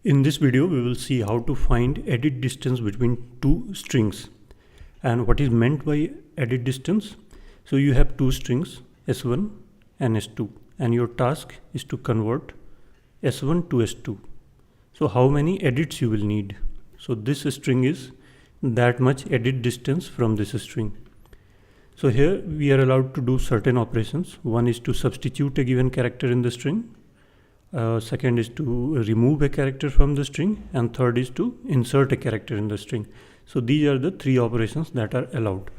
In this video, we will see how to find edit distance between two strings and what is meant by edit distance. So you have two strings S1 and S2 and your task is to convert S1 to S2. So how many edits you will need? So this string is that much edit distance from this string. So here we are allowed to do certain operations. One is to substitute a given character in the string. Second is to remove a character from the string, and third is to insert a character in the string. So these are the three operations that are allowed.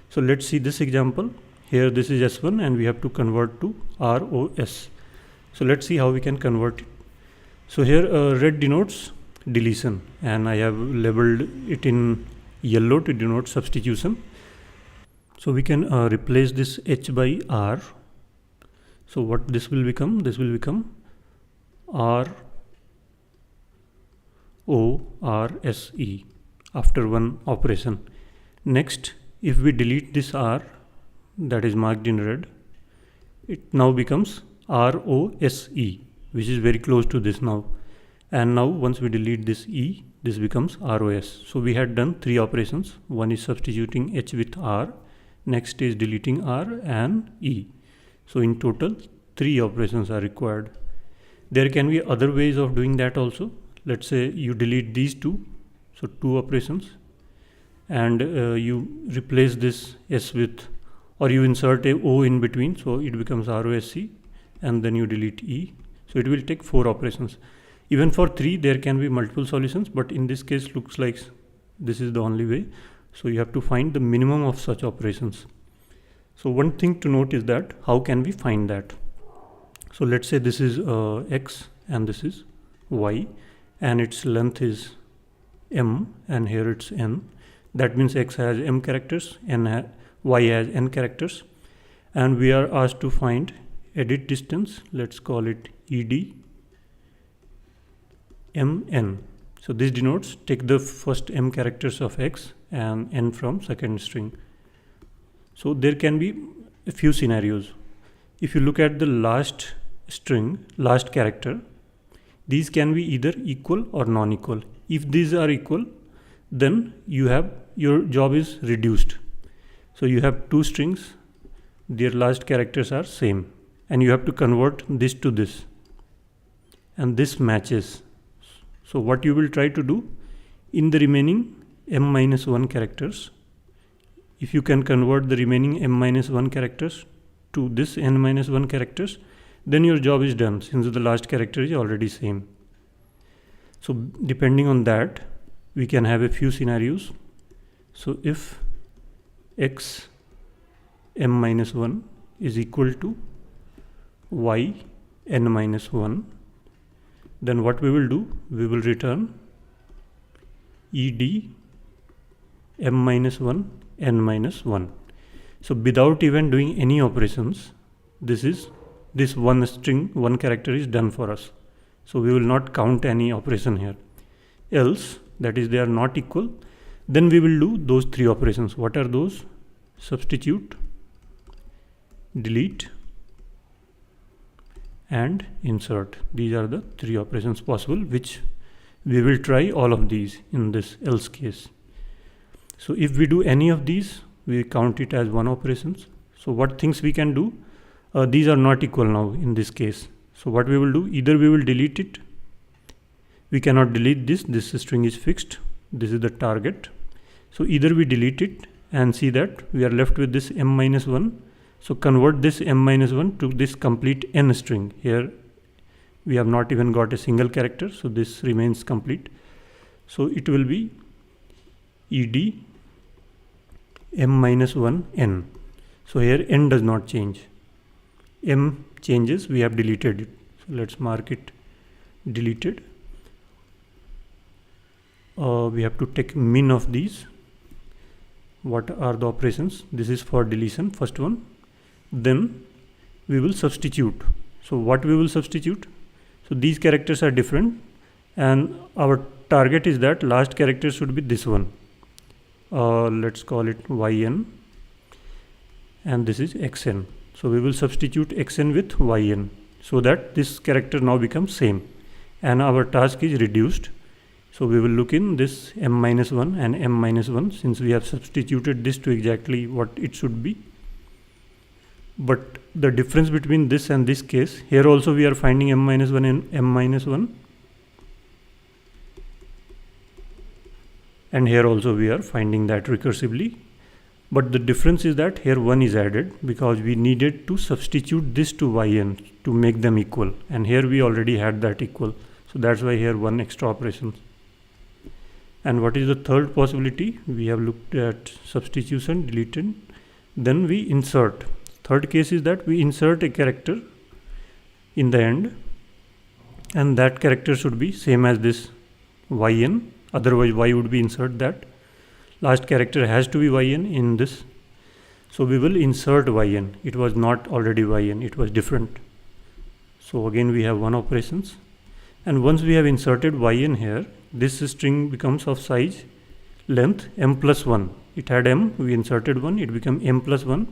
So let's see this example. Here this is S1 and we have to convert to ROS. So let's see how we can convert it. So here red denotes deletion and I have labeled it in yellow to denote substitution. So we can replace this H by R. So what this will become? This will become RORSE after one operation. Next, if we delete this R that is marked in red, it now becomes ROSE, which is very close to this now. And now once we delete this E, this becomes ROS. So we had done three operations. One is substituting H with R, next is deleting R and E. So in total, three operations are required. There can be other ways of doing that also. Let's say you delete these two, so two operations, and you replace this S with, or you insert a O in between, so it becomes ROSC, and then you delete E. So it will take four operations. Even for three, there can be multiple solutions, but in this case, looks like this is the only way. So you have to find the minimum of such operations. So one thing to note is that how can we find that? So let's say this is X and this is Y and its length is M and here it's N. That means X has M characters and Y has N characters, and we are asked to find edit distance. Let's call it ED MN. So this denotes take the first M characters of X and N from second string. So there can be a few scenarios. If you look at the last string, last character, these can be either equal or non-equal. If these are equal, then your job is reduced. So you have two strings, their last characters are same, and you have to convert this to this, and this matches. So what you will try to do in the remaining M-1 characters, if you can convert the remaining M-1 characters to this N-1 characters, then your job is done, since the last character is already same. So depending on that, we can have a few scenarios. So if X M-1 is equal to Y N-1, then what we will do, we will return ED M-1 N-1. So without even doing any operations, this one string, one character is done for us. So we will not count any operation here. Else, that is they are not equal, then we will do those three operations. What are those? Substitute, delete and insert. These are the three operations possible, which we will try all of these in this else case. So if we do any of these, we count it as one operations. So what things we can do? These are not equal now in this case. So what we will do, either we will delete it. We cannot delete this string is fixed. This is the target. So either we delete it and see that we are left with this M-1. So convert this M-1 to this complete N string. Here we have not even got a single character, so this remains complete. So it will be ED M-1 N. So here N does not change. M changes, we have deleted it. So let's mark it deleted. We have to take min of these. What are the operations? This is for deletion, first one. Then we will substitute. So what we will substitute? So these characters are different and our target is that last character should be this one. Let's call it YN and this is XN. So we will substitute XN with YN so that this character now becomes same. and our task is reduced. So we will look in this m-1 and m-1 since we have substituted this to exactly what it should be. But the difference between this and this case, here also we are finding m-1 and m-1, and here also we are finding that recursively. But the difference is that here 1 is added because we needed to substitute this to yn to make them equal, and here we already had that equal. So that's why here 1 extra operation. And what is the third possibility? We have looked at substitution, deleted, then we insert. Third case is that we insert a character in the end, and that character should be same as this yn, otherwise why would we insert that? Last character has to be yn in this. So we will insert yn. It was not already yn, it was different. So again we have 1 operations. And once we have inserted yn here, this string becomes of size length m+1. It had m, we inserted 1, it became m+1.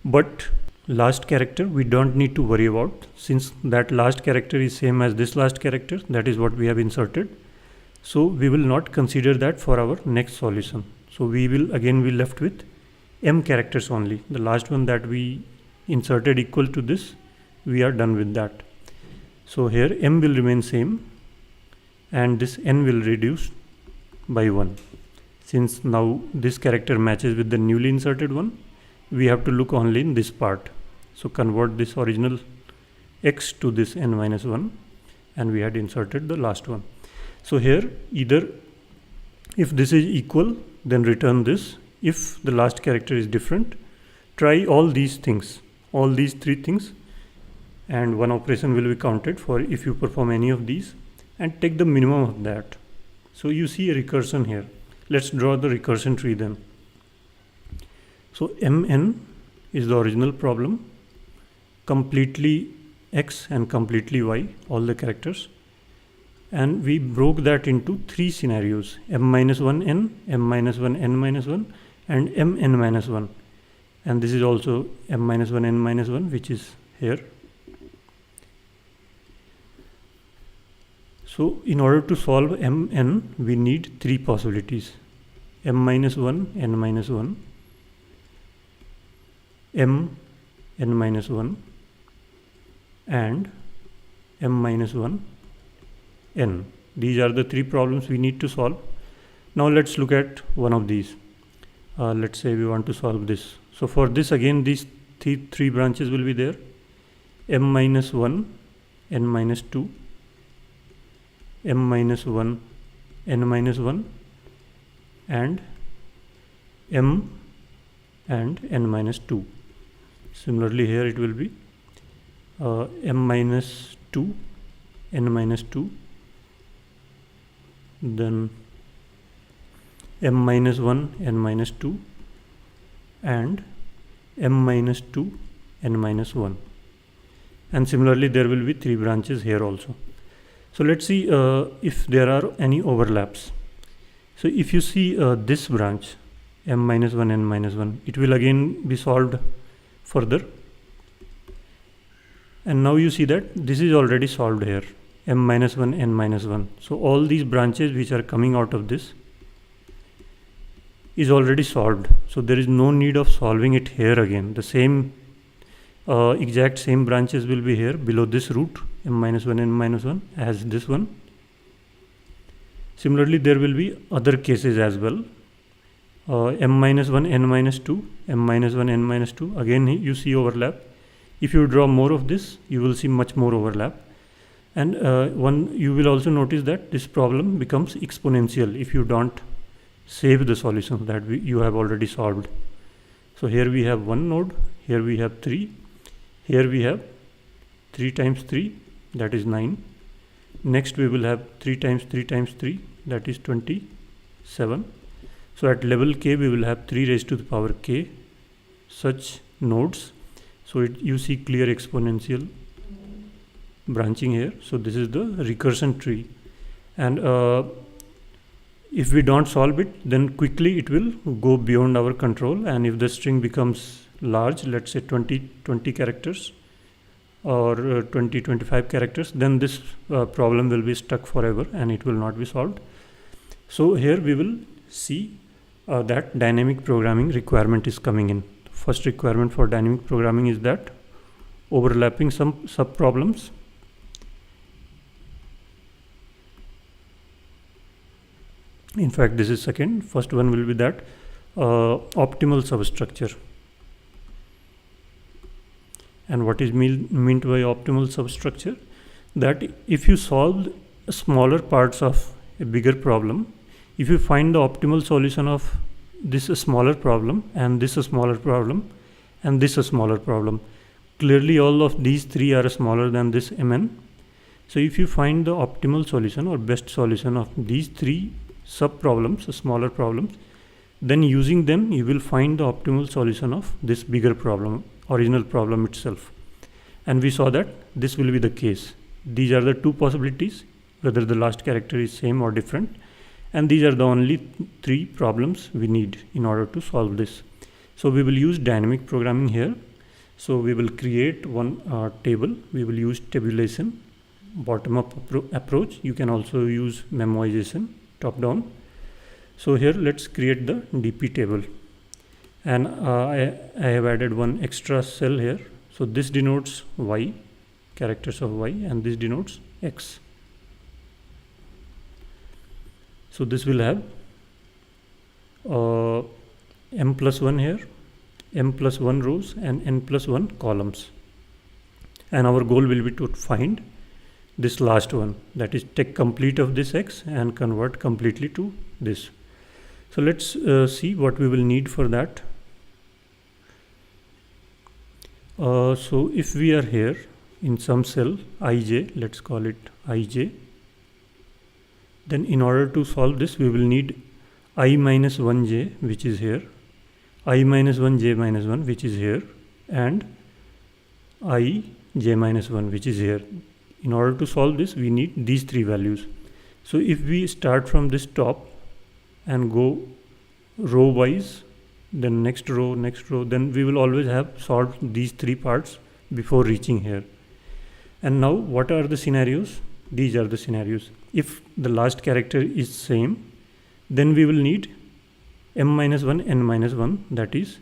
But last character we don't need to worry about, since that last character is same as this last character, that is what we have inserted. So we will not consider that for our next solution. So we will again be left with m characters only. The last one that we inserted equal to this, we are done with that. So here m will remain same and this n will reduce by 1. Since now this character matches with the newly inserted one, we have to look only in this part. So convert this original x to this n-1, and we had inserted the last one. So here either if this is equal, then return this. If the last character is different, try all these things, all these 3 things, and 1 operation will be counted for if you perform any of these, and take the minimum of that. So you see a recursion here. Let's draw the recursion tree then. So mn is the original problem, completely x and completely y, all the characters. And we broke that into 3 scenarios: m-1n, m-1n-1, and mn-1. And this is also m-1n-1, which is here. So in order to solve mn, we need 3 possibilities: m-1, n-1, m-n-1, and m-1 n. These are the 3 problems we need to solve. Now let's look at one of these. Let's say we want to solve this. So for this, again these 3 branches will be there: m-1, n-2, m-1, n-1, and m and n-2. Similarly here it will be m-2, n-2, then m-1, n-2, and m-2, n-1. And similarly there will be 3 branches here also. So let's see if there are any overlaps. So if you see this branch m-1, n-1, it will again be solved further. And now you see that this is already solved here, m-1, n-1. So all these branches which are coming out of this is already solved. So there is no need of solving it here again. The same exact same branches will be here below this root, m-1, n-1, as this one. Similarly there will be other cases as well. M-1, n-2, m-1, n-2. Again you see overlap. If you draw more of this, you will see much more overlap. And you will also notice that this problem becomes exponential if you don't save the solutions that you have already solved. So here we have 1 node, here we have 3, here we have 3 times 3, that is 9. Next we will have 3 times 3 times 3, that is 27. So at level k we will have 3 raised to the power k such nodes. So you see clear exponential branching here. So this is the recursion tree, and if we don't solve it, then quickly it will go beyond our control. And if the string becomes large, let's say 20 characters, or 20-25 characters, then this problem will be stuck forever and it will not be solved. So here we will see that dynamic programming requirement is coming in. First requirement for dynamic programming is that overlapping some sub problems. In fact, this is second. First one will be that optimal substructure. And what is meant by optimal substructure? That if you solve smaller parts of a bigger problem, if you find the optimal solution of this smaller problem and this smaller problem and this smaller problem, clearly all of these three are smaller than this mn. So if you find the optimal solution or best solution of these three sub problems, smaller problems, then using them you will find the optimal solution of this bigger problem, original problem itself. And we saw that this will be the case. These are the two possibilities, whether the last character is same or different, and these are the only three problems we need in order to solve this. So we will use dynamic programming here. So we will create one table. We will use tabulation, bottom-up approach. You can also use memoization, top-down. So here let's create the DP table, and I have added one extra cell here. So this denotes y, characters of y, and this denotes x. So this will have m plus 1 here, m plus 1 rows and n plus 1 columns. And our goal will be to find this last one, that is take complete of this x and convert completely to this. So let's see what we will need for that. So if we are here in some cell ij, let's call it ij, then in order to solve this we will need I minus 1j, which is here, I minus 1j minus 1, which is here, and I j minus 1, which is here. In order to solve this we need these three values. So if we start from this top and go row wise, then next row, then we will always have solved these three parts before reaching here. And now what are the scenarios? These are the scenarios. If the last character is same, then we will need m minus 1 n minus 1. That is,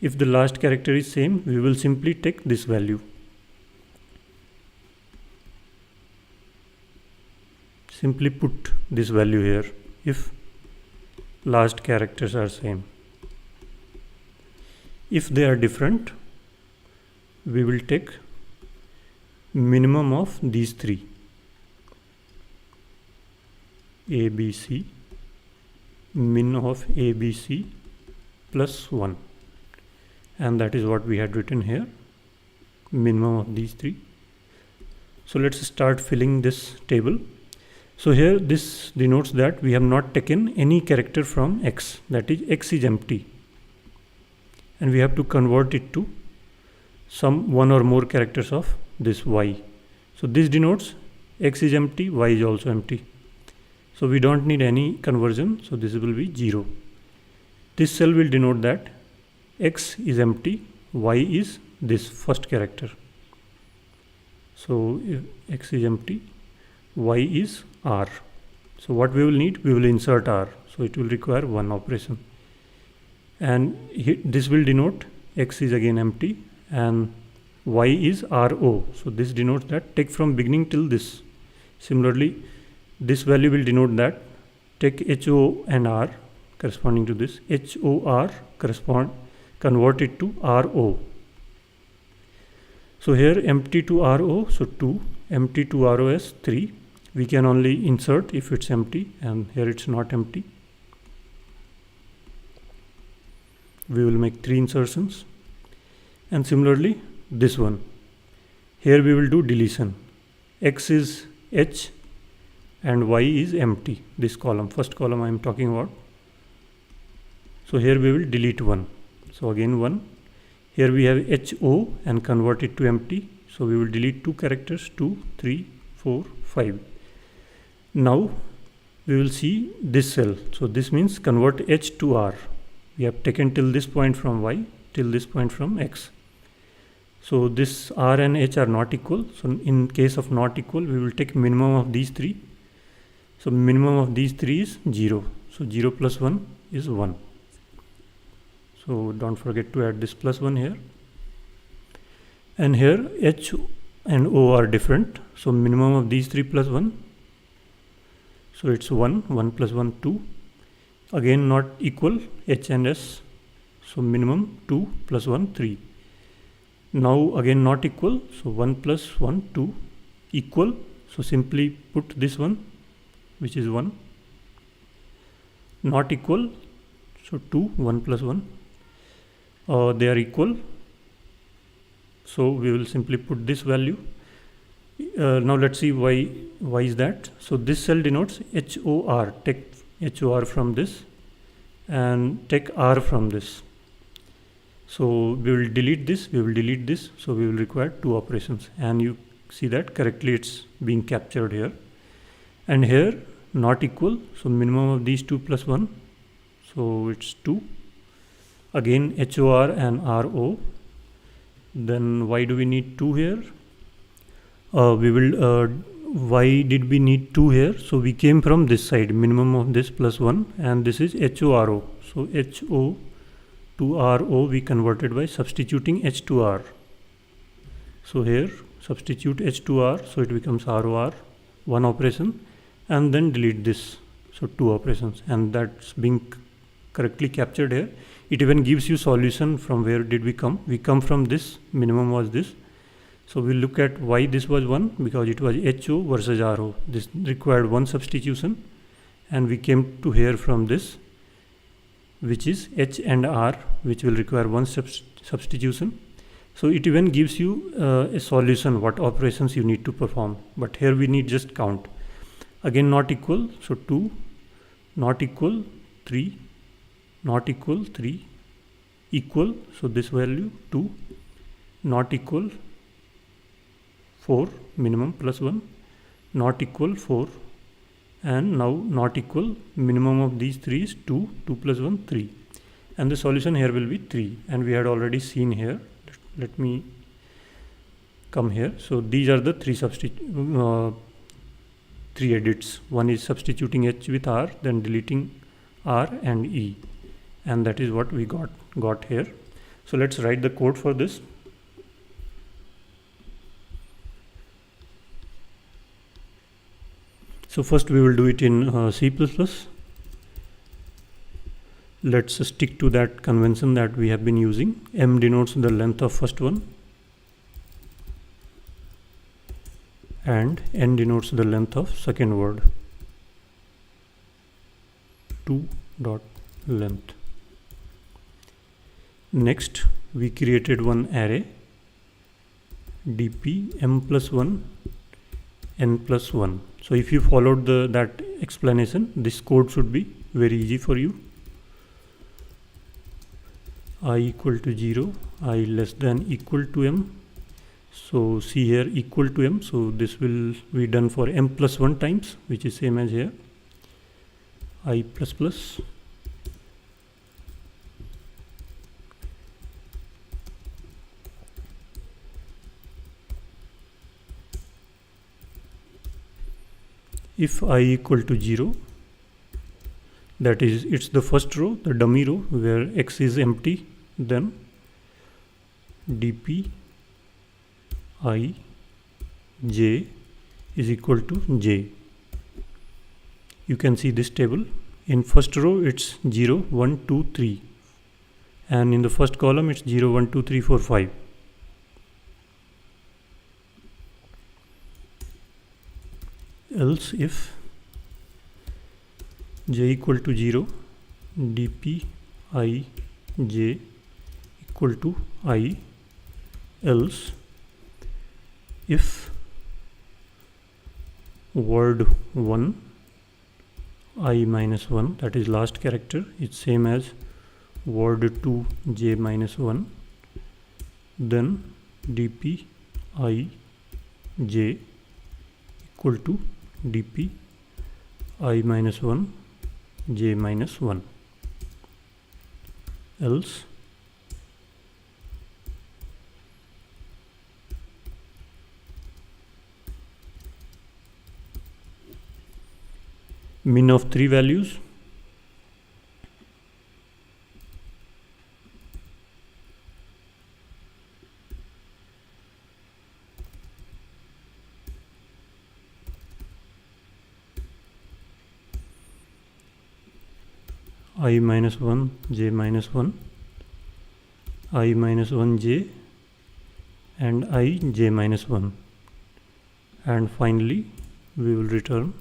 if the last character is same, we will simply take this value. Simply put this value here if last characters are same. If they are different, we will take minimum of these three, a, b, c, min of a, b, c plus 1, and that is what we had written here, minimum of these three. So let's start filling this table. So here this denotes that we have not taken any character from x, that is x is empty, and we have to convert it to some one or more characters of this y. So this denotes x is empty, y is also empty. So we don't need any conversion, so this will be 0. This cell will denote that x is empty, y is this first character. So if x is empty, y is r. So what we will need? We will insert r. So it will require one operation. And this will denote x is again empty and y is ro. So this denotes that take from beginning till this. Similarly, this value will denote that take ho and r corresponding to this. Hor convert it to ro. So here empty to ro, so 2, empty to ros 3. We can only insert if it's empty, and here it's not empty. We will make 3 insertions. And similarly this one, here we will do deletion. X is h and y is empty, this column, first column I am talking about. So here we will delete 1. So again 1. Here we have ho and convert it to empty. So we will delete 2 characters, 2, 3, 4, 5. Now we will see this cell. So this means convert h to r. We have taken till this point from y, till this point from x. So this R and H are not equal. So in case of not equal, we will take minimum of these three. So minimum of these three is 0. So 0 plus 1 is 1. So don't forget to add this plus 1 here. And here H and O are different. So minimum of these three plus 1. So it's 1. 1 plus 1, 2. Again not equal, H and S. So minimum 2 plus 1, 3. Now again not equal. So 1 plus 1, 2. Equal. So simply put this one, which is 1. Not equal. So 2, 1 plus 1. They are equal. So we will simply put this value. Now let's see why is that. So this cell denotes HOR. Take HOR from this and take R from this. So we will delete this, we will delete this. So we will require two operations, and you see that correctly it's being captured here. And here not equal. So minimum of these 2 plus 1. So it's 2. Again HOR and RO. Then why do we need 2 here? Why did we need 2 here? So we came from this side, minimum of this plus 1, and this is HORO. So HO to RO we converted by substituting H to R. So here substitute H to R, so it becomes ROR, one operation, and then delete this. So two operations, and that's being correctly captured here. It even gives you solution from where did we come. We come from this, minimum was this. So we'll look at why this was 1, because it was HO versus RO. This required one substitution, and we came to here from this, which is H and R, which will require one substitution. So it even gives you a solution, what operations you need to perform. But here we need just count. Again not equal, so 2, not equal, 3, not equal, 3, equal, so this value 2, not equal, 4, minimum plus 1, not equal, 4, and now not equal, minimum of these 3 is 2, 2 plus 1, 3, and the solution here will be 3, and we had already seen here. Let me come here. So these are the three edits. One is substituting H with R, then deleting R and E, and that is what we got here. So let's write the code for this. So first we will do it in C++. Let's stick to that convention that we have been using. M denotes the length of first one, and N denotes the length of second word. 2.length. Next we created one array, dp m plus 1 n plus 1. So if you followed that explanation, this code should be very easy for you. I equal to 0, I less than equal to m. So see here equal to m, so this will be done for m plus 1 times, which is same as here, I plus plus. If I equal to 0, that is, it's the first row, the dummy row where x is empty, then dp I j is equal to j. You can see this table. In first row it's 0, 1, 2, 3, and in the first column it's 0, 1, 2, 3, 4, 5. Else if j equal to 0, dp I j equal to I, else if word 1 I minus 1, that is last character, is same as word 2 j minus 1, then dp I j equal to dp I minus 1 j minus 1. Else min of 3 values, I minus 1 j minus 1, I minus 1 j, and I j minus 1, and finally we will return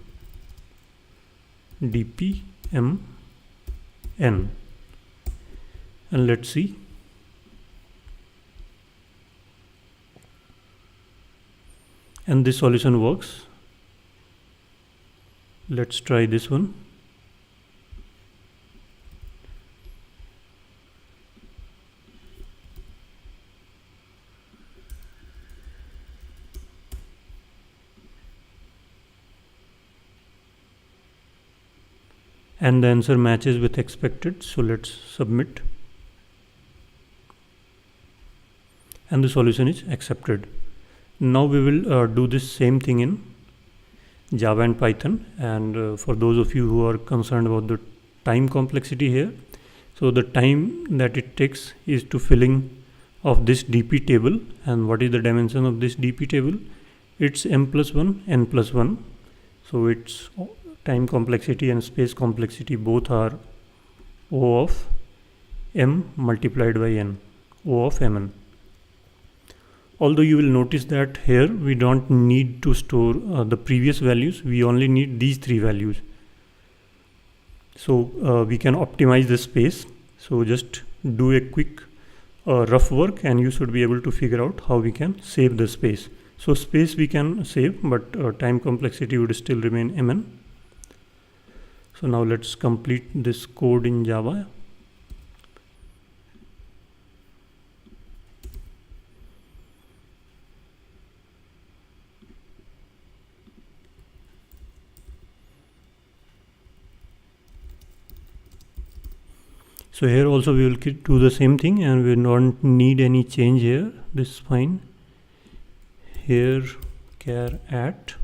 dp m n. And let's see. And this solution works. Let's try this one. And the answer matches with expected, so let's submit, and the solution is accepted. Now we will do this same thing in Java and Python, and for those of you who are concerned about the time complexity here, so the time that it takes is to filling of this dp table. And what is the dimension of this dp table? It's m plus 1 n plus 1, so it's time complexity and space complexity both are O of m multiplied by n, O of mn. Although you will notice that here we don't need to store the previous values, we only need these 3 values. So we can optimize the space. So just do a quick rough work and you should be able to figure out how we can save the space. So space we can save, but time complexity would still remain mn. So now let's complete this code in Java. So here also we will do the same thing, and we don't need any change here. This is fine. Here char at.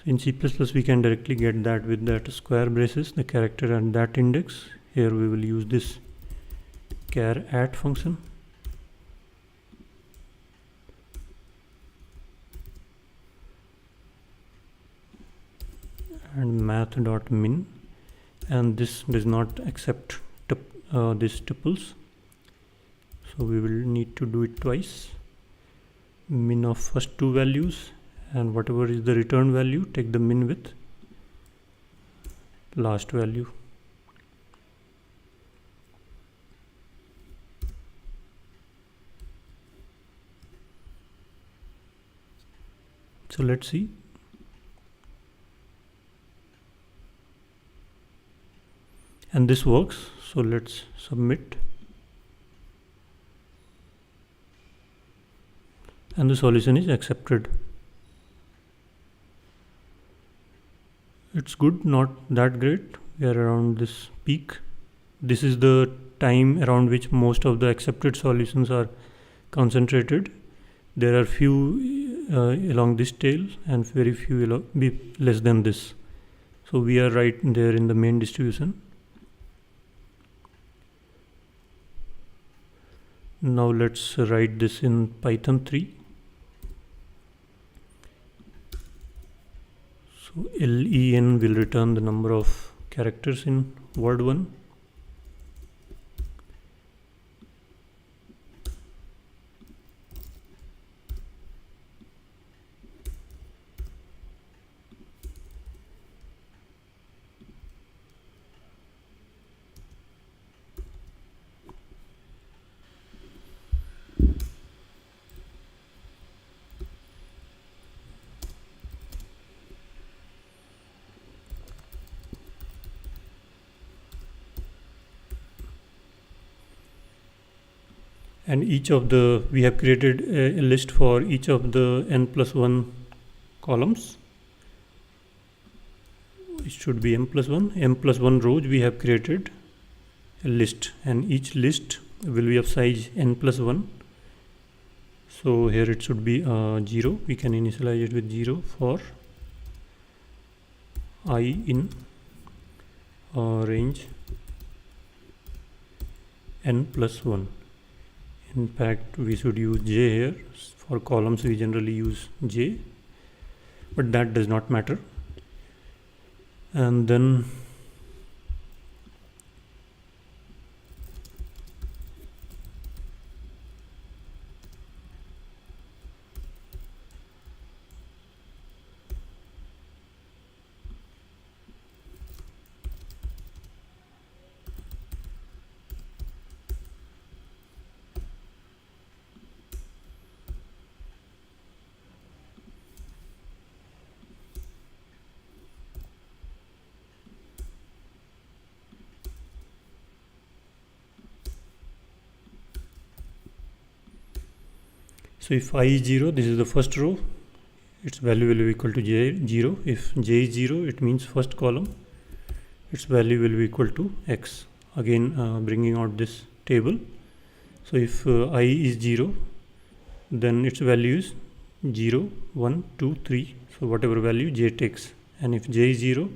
In C++ we can directly get that with that square braces, the character and that index. Here we will use this char at function. And math.min, and this does not accept these tuples, so we will need to do it twice. Min of first 2 values, and whatever is the return value, take the min with last value. So let's see. And this works, so let's submit. And the solution is accepted. It's good, not that great. We are around this peak. This is the time around which most of the accepted solutions are concentrated. There are few along this tail and very few less than this. So we are right there in the main distribution. Now let's write this in Python 3. So len will return the number of characters in word 1. And each of the, we have created a list for each of the n plus 1 columns. It should be m plus 1 rows. We have created a list, and each list will be of size n plus 1. So here it should be 0. We can initialize it with 0 for I in range n plus 1. In fact, we should use j here. For columns we generally use j, but that does not matter. And then so if I is 0, this is the first row, its value will be equal to j 0. If j is 0, it means first column, its value will be equal to x. Again bringing out this table. So if I is 0, then its value is 0, 1, 2, 3. So whatever value j takes. And if j is 0,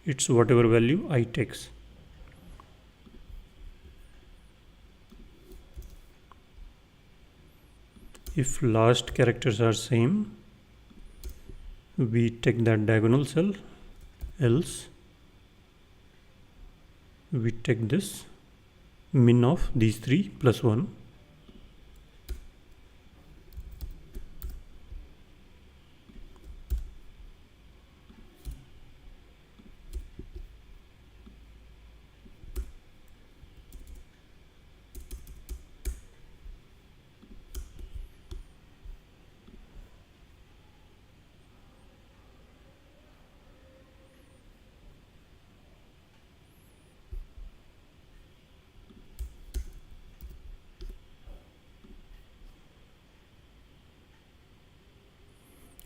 it's whatever value I takes. If last characters are same, we take that diagonal cell, else we take this min of these three plus 1.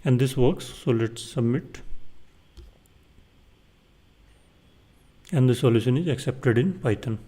And this works, so let's submit. And the solution is accepted in Python.